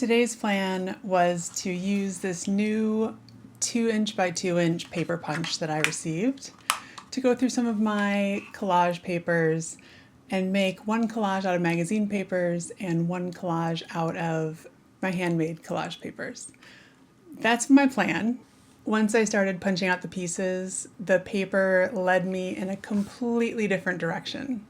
Today's plan was to use this new 2" by 2" paper punch that I received to go through some of my collage papers and make one collage out of magazine papers and one collage out of my handmade collage papers. That's my plan. Once I started punching out the pieces, the paper led me in a completely different direction.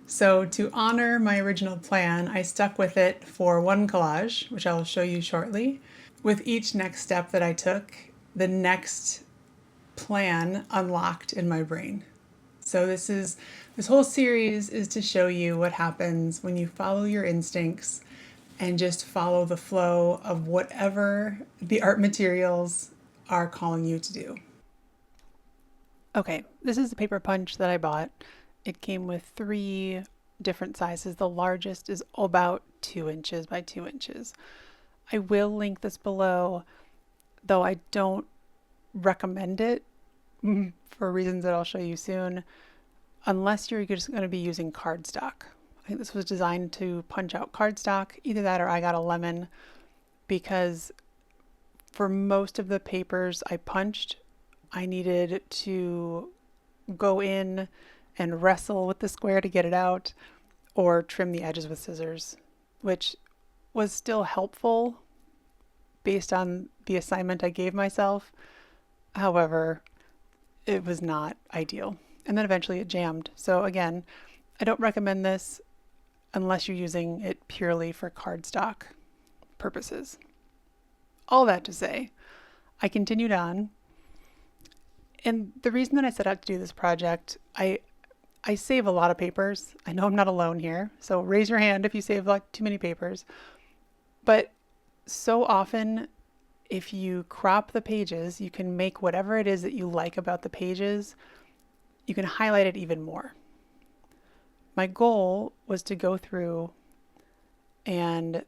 So to honor my original plan, I stuck with it for one collage, which I will show you shortly. With each next step that I took, the next plan unlocked in my brain. So this whole series is to show you what happens when you follow your instincts and just follow the flow of whatever the art materials are calling you to do. Okay, this is the paper punch that I bought. It came with 3 different sizes. The largest is about 2" by 2". I will link this below, though I don't recommend it for reasons that I'll show you soon, unless you're just going to be using cardstock. I think this was designed to punch out cardstock. Either that or I got a lemon, because for most of the papers I punched, I needed to go in and wrestle with the square to get it out, or trim the edges with scissors, which was still helpful based on the assignment I gave myself. However, it was not ideal. And then eventually it jammed. So again, I don't recommend this unless you're using it purely for cardstock purposes. All that to say, I continued on. And the reason that I set out to do this project, I save a lot of papers. I know I'm not alone here, so raise your hand if you save like too many papers. But so often, if you crop the pages, you can make whatever it is that you like about the pages, you can highlight it even more. My goal was to go through, and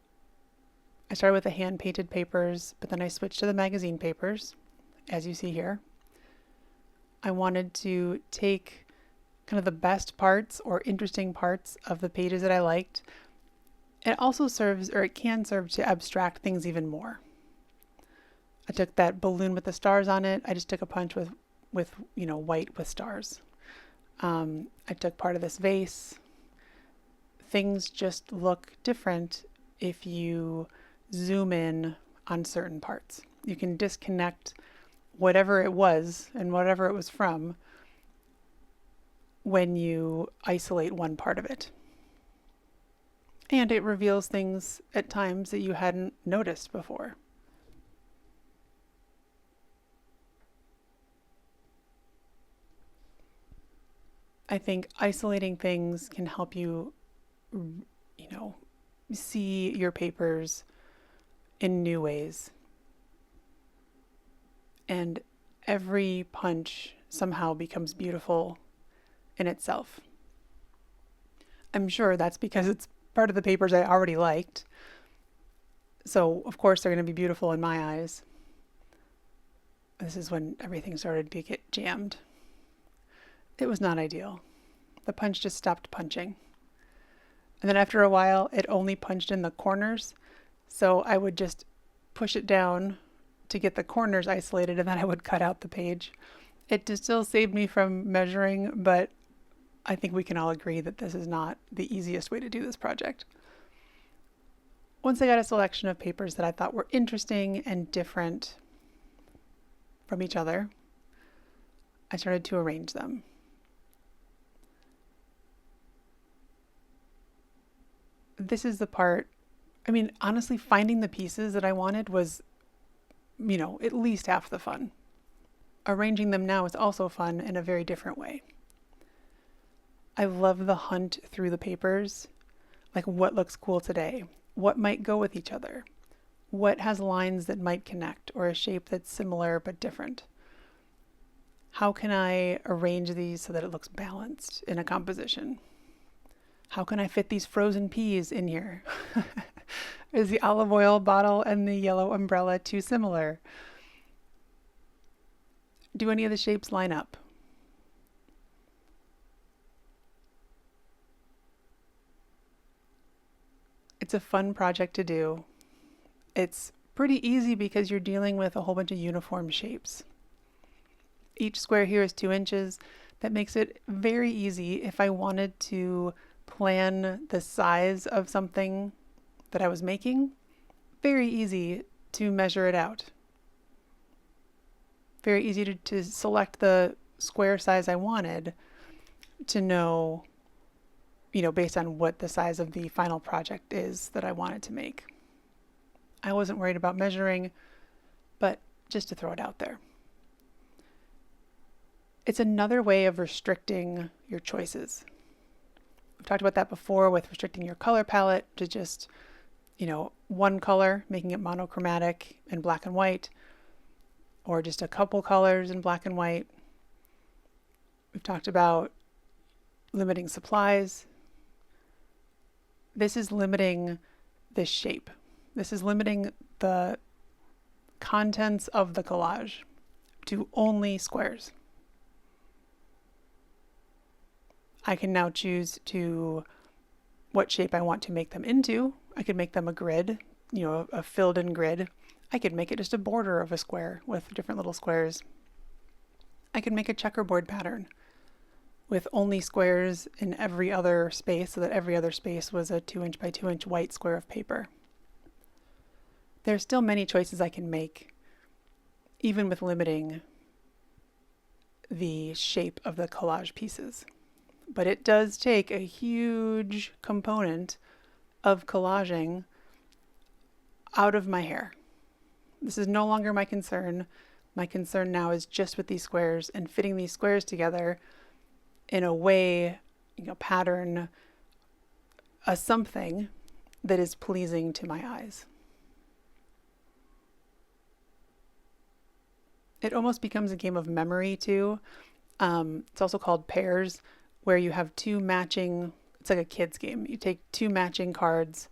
I started with the hand painted papers, but then I switched to the magazine papers, as you see here. I wanted to take kind of the best parts or interesting parts of the pages that I liked. It also serves, or it can serve, to abstract things even more. I took that balloon with the stars on it. I just took a punch with white with stars. I took part of this vase. Things just look different if you zoom in on certain parts. You can disconnect whatever it was and whatever it was from when you isolate one part of it. And it reveals things at times that you hadn't noticed before. I think isolating things can help you, see your papers in new ways. And every punch somehow becomes beautiful in itself. I'm sure that's because it's part of the papers I already liked. So of course they're going to be beautiful in my eyes. This is when everything started to get jammed. It was not ideal. The punch just stopped punching. And then after a while, it only punched in the corners. So I would just push it down to get the corners isolated, and then I would cut out the page. It just still saved me from measuring, but I think we can all agree that this is not the easiest way to do this project. Once I got a selection of papers that I thought were interesting and different from each other, I started to arrange them. This is the part, honestly, finding the pieces that I wanted was, at least half the fun. Arranging them now is also fun in a very different way. I love the hunt through the papers, like what looks cool today, what might go with each other, what has lines that might connect, or a shape that's similar but different. How can I arrange these so that it looks balanced in a composition? How can I fit these frozen peas in here? Is the olive oil bottle and the yellow umbrella too similar? Do any of the shapes line up? It's a fun project to do. It's pretty easy because you're dealing with a whole bunch of uniform shapes. Each square here is 2 inches. That makes it very easy if I wanted to plan the size of something that I was making. Very easy to measure it out. Very easy to select the square size I wanted to know, based on what the size of the final project is that I wanted to make. I wasn't worried about measuring, but just to throw it out there. It's another way of restricting your choices. I've talked about that before with restricting your color palette to just, one color, making it monochromatic and black and white, or just a couple colors in black and white. We've talked about limiting supplies. This is limiting this shape. This is limiting the contents of the collage to only squares. I can now choose what shape I want to make them into. I could make them a grid, a filled in grid. I could make it just a border of a square with different little squares. I could make a checkerboard pattern with only squares in every other space so that every other space was a 2 inch by 2 inch white square of paper. There's still many choices I can make, even with limiting the shape of the collage pieces. But it does take a huge component of collaging out of my hair. This is no longer my concern. My concern now is just with these squares and fitting these squares together in a way, pattern, something that is pleasing to my eyes. It almost becomes a game of memory too. It's also called pairs, where you have two matching, it's like a kid's game. You take two matching cards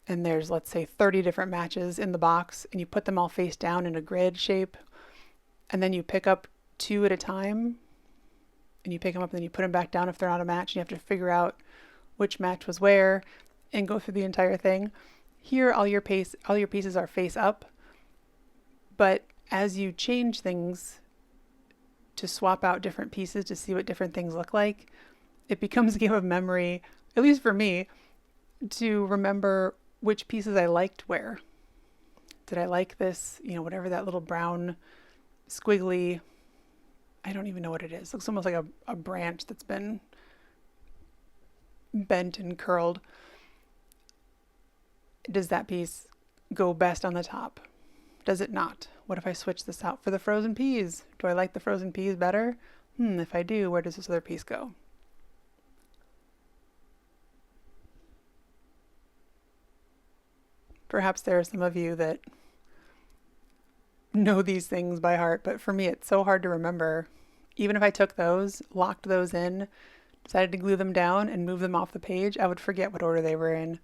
and there's, let's say, 30 different matches in the box, and you put them all face down in a grid shape, and then you pick up 2 at a time, and you pick them up and then you put them back down if they're not a match, and you have to figure out which match was where and go through the entire thing. Here, all your pieces are face up, but as you change things to swap out different pieces to see what different things look like, it becomes a game of memory, at least for me, to remember which pieces I liked where. Did I like this, whatever that little brown squiggly, I don't even know what it is. Looks almost like a branch that's been bent and curled. Does that piece go best on the top? Does it not? What if I switch this out for the frozen peas? Do I like the frozen peas better? If I do, where does this other piece go? Perhaps there are some of you that know these things by heart, but for me it's so hard to remember. Even if I took those, locked those in, decided to glue them down and move them off the page, I would forget what order they were in.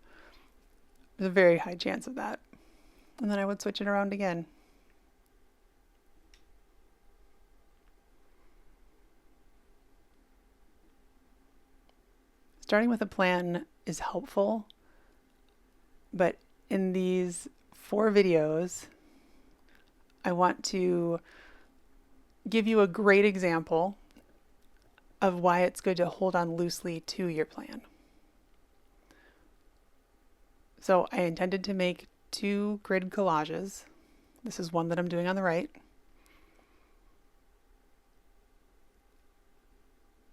There's a very high chance of that. And then I would switch it around again. Starting with a plan is helpful, but in these 4 videos, I want to give you a great example of why it's good to hold on loosely to your plan. So I intended to make 2 grid collages. This is one that I'm doing on the right.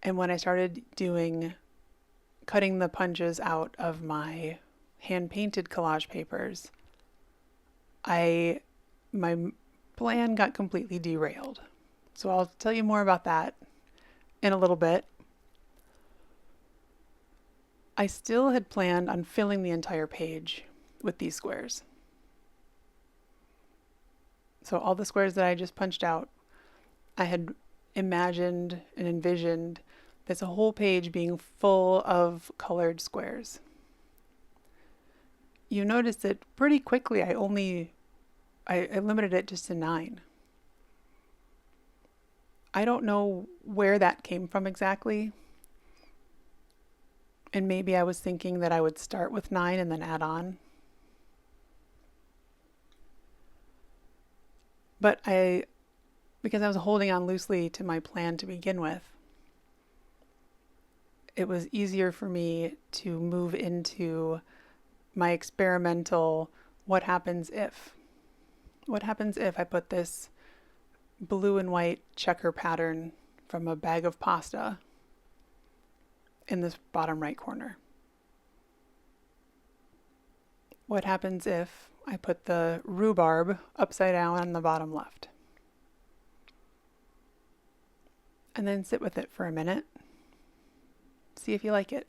And when I started cutting the punches out of my hand-painted collage papers, my plan got completely derailed. So I'll tell you more about that in a little bit. I still had planned on filling the entire page with these squares. So all the squares that I just punched out, I had imagined and envisioned this whole page being full of colored squares. You notice that pretty quickly I limited it just to 9. I don't know where that came from exactly. And maybe I was thinking that I would start with 9 and then add on. But because I was holding on loosely to my plan to begin with, it was easier for me to move into my experimental what happens if. What happens if I put this blue and white checker pattern from a bag of pasta in this bottom right corner? What happens if I put the rhubarb upside down on the bottom left? And then sit with it for a minute. See if you like it.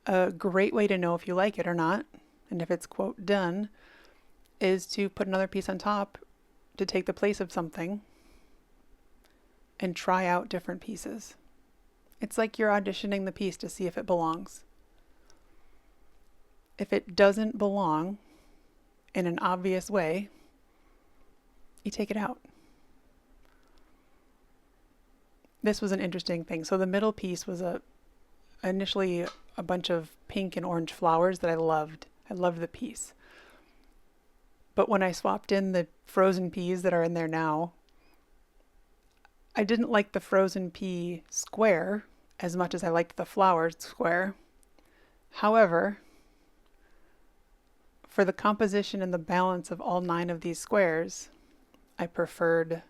A great way to know if you like it or not, and if it's, quote, done, is to put another piece on top to take the place of something and try out different pieces. It's like you're auditioning the piece to see if it belongs. If it doesn't belong in an obvious way, you take it out. This was an interesting thing. So the middle piece was initially a bunch of pink and orange flowers that I loved. I loved the piece. But when I swapped in the frozen peas that are in there now, I didn't like the frozen pea square as much as I liked the flowered square. However, for the composition and the balance of all 9 of these squares, I preferred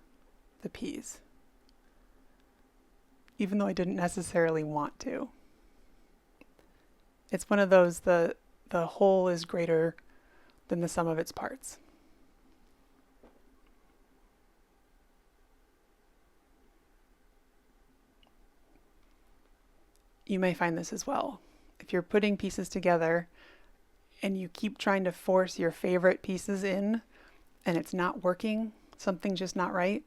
the peas, even though I didn't necessarily want to. It's one of those, the whole is greater than the sum of its parts. You may find this as well. If you're putting pieces together and you keep trying to force your favorite pieces in and it's not working, something's just not right,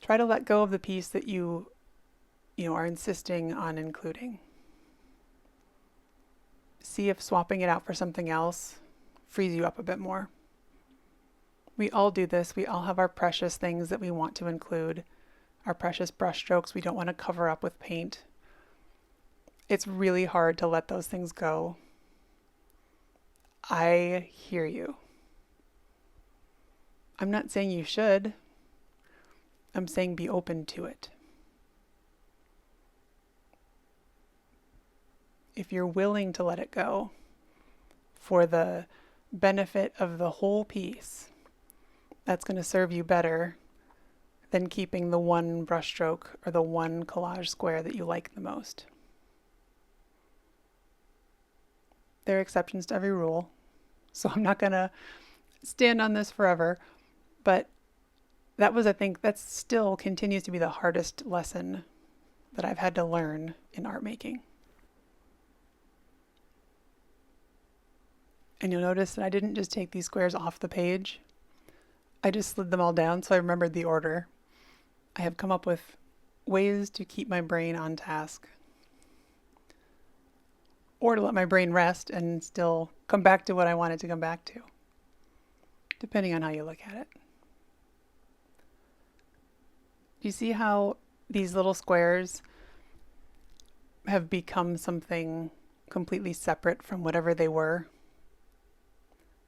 try to let go of the piece that you are insisting on including. See if swapping it out for something else frees you up a bit more. We all do this. We all have our precious things that we want to include, our precious brush strokes we don't want to cover up with paint. It's really hard to let those things go. I hear you. I'm not saying you should. I'm saying be open to it. If you're willing to let it go for the benefit of the whole piece, that's going to serve you better than keeping the one brushstroke or the one collage square that you like the most. There are exceptions to every rule, so I'm not going to stand on this forever, but I think that still continues to be the hardest lesson that I've had to learn in art making. And you'll notice that I didn't just take these squares off the page. I just slid them all down so I remembered the order. I have come up with ways to keep my brain on task, or to let my brain rest and still come back to what I wanted to come back to, depending on how you look at it. Do you see how these little squares have become something completely separate from whatever they were?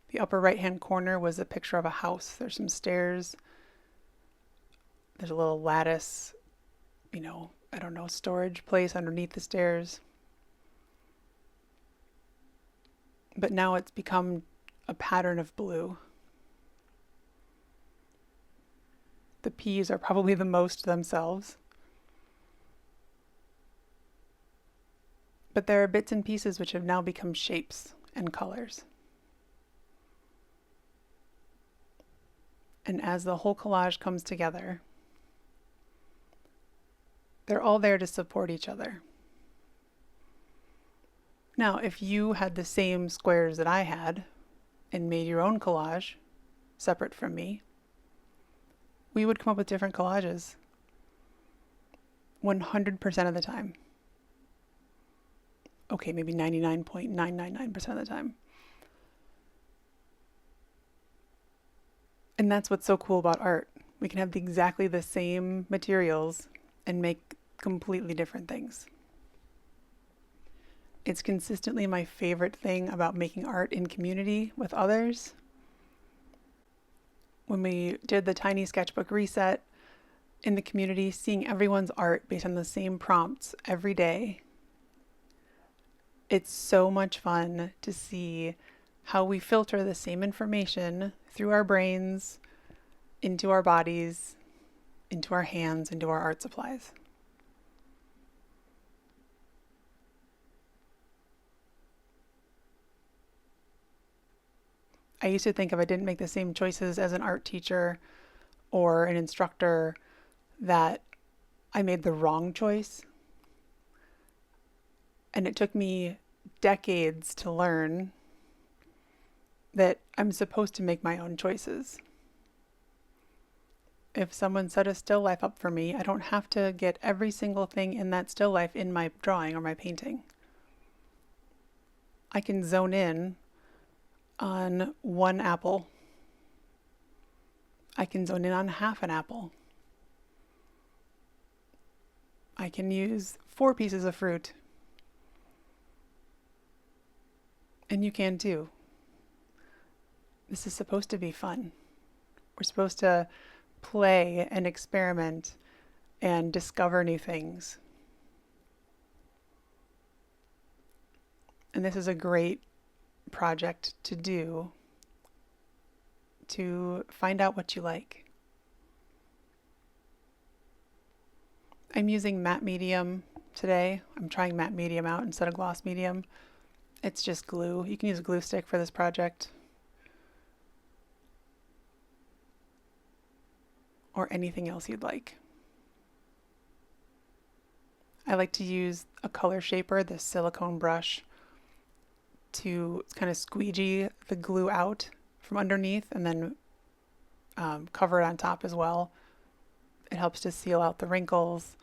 The upper right-hand corner was a picture of a house. There's some stairs. There's a little lattice, storage place underneath the stairs. But now it's become a pattern of blue. The peas are probably the most themselves. But there are bits and pieces which have now become shapes and colors. And as the whole collage comes together, they're all there to support each other. Now, if you had the same squares that I had and made your own collage, separate from me, we would come up with different collages 100% of the time. Okay, maybe 99.999% of the time. And that's what's so cool about art. We can have exactly the same materials and make completely different things. It's consistently my favorite thing about making art in community with others. when we did the tiny sketchbook reset in the community, seeing everyone's art based on the same prompts every day. It's so much fun to see how we filter the same information through our brains, into our bodies, into our hands, into our art supplies. I used to think if I didn't make the same choices as an art teacher or an instructor, that I made the wrong choice. And it took me decades to learn that I'm supposed to make my own choices. If someone set a still life up for me, I don't have to get every single thing in that still life in my drawing or my painting. I can zone in on one apple. I can zone in on half an apple. I can use 4 pieces of fruit. And you can too. This is supposed to be fun. We're supposed to play and experiment and discover new things. And this is a great project to do to find out what you like. I'm using matte medium today. I'm trying matte medium out instead of gloss medium. It's just glue. You can use a glue stick for this project, or anything else you'd like. I like to use a color shaper, this silicone brush, to kind of squeegee the glue out from underneath and then cover it on top as well. It helps to seal out the wrinkles,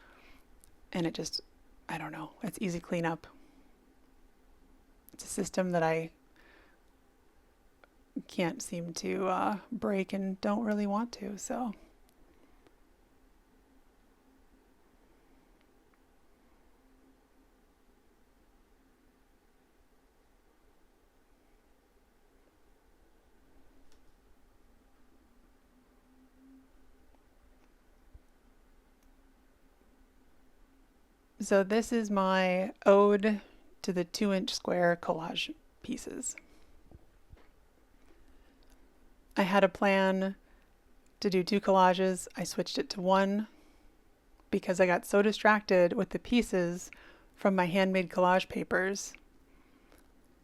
and it just, I don't know, it's easy cleanup. It's a system that I can't seem to break and don't really want to, so. So this is my ode to the 2-inch square collage pieces. I had a plan to do 2 collages. I switched it to 1 because I got so distracted with the pieces from my handmade collage papers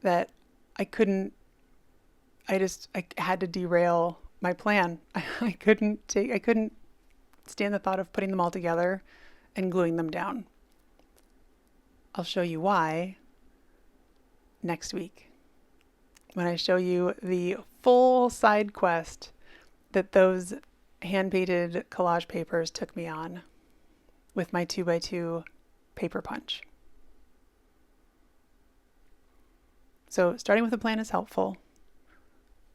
that I had to derail my plan. I couldn't stand the thought of putting them all together and gluing them down. I'll show you why next week when I show you the full side quest that those hand-painted collage papers took me on with my 2x2 paper punch. So starting with a plan is helpful,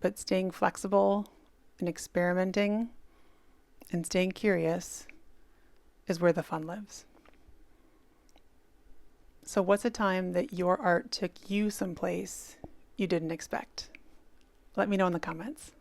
but staying flexible and experimenting and staying curious is where the fun lives. So what's a time that your art took you someplace you didn't expect? Let me know in the comments.